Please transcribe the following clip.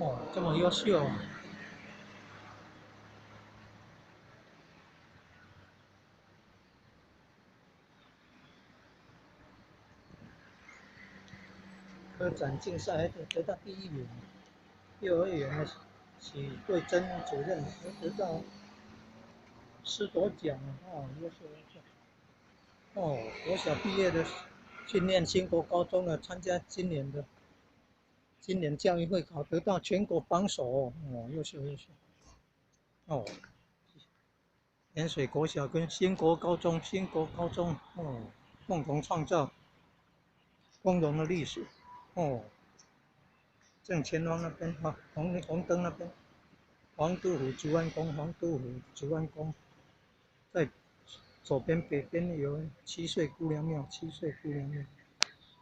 哦，这么优秀啊！科展竞赛还得到第1名，幼儿园的许桂珍主任得到师铎奖哦，优秀优秀。哦，国小毕业的训练新国高中的，参加今年教育会考，得到全国榜首哦，哦，优秀优秀。哦，盐水国小跟新国高中哦，共同创造光荣的历史。哦，正前方那边啊，红灯那边，黄都湖竹安宫，黄都湖竹安宫，在左边北边有7岁姑娘庙，7岁姑娘庙。